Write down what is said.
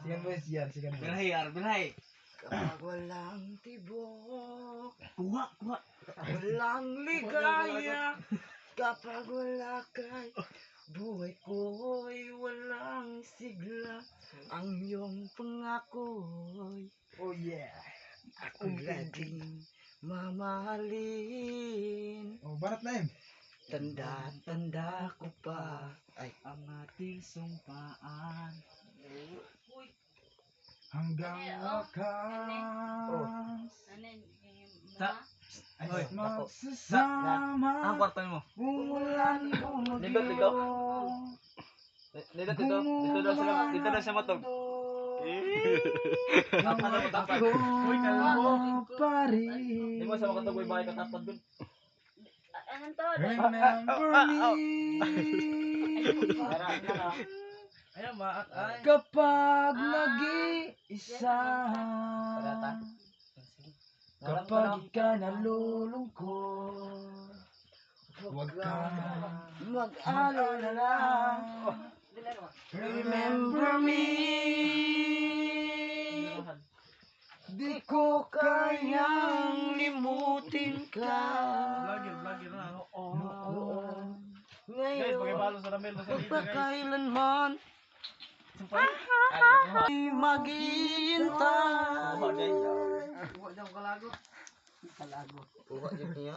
Sigan boys, yan, sigan boys. Birahe, birahe. Kapag walang tibok, Kuha, kuha. walang ligaya, kapag wala kay buhay ko'y walang sigla. Ang iyong pangako'y Oh yeah. ako laging mamahalin. Oh, banat na yun. Tanda ko pa ay Ang ating sumpaan. Hanggang wakas. Sa, Ay, Hoy, magsasama. ang kwarto mo. Umulan o Dito, dito. bagyo. Dito daw sa matog. Ako'y kalbo pa rin. Di mo sa makatog may bahay katapad dun. Anong to? Remember me Ayan, maak ay. kapag nag-iisa. Kapag ika'y nalulungkot, huwag kang mag-alala. remember me. Di ko kayang limutin ka. Vlogger na. Noon. Guys, Ngayon, pagkibalo sa ramel mo sa dito, guys. pagkakailanman Sumpay. ay maghihintay. Huwag dyan kalago. Uwa dyan niya.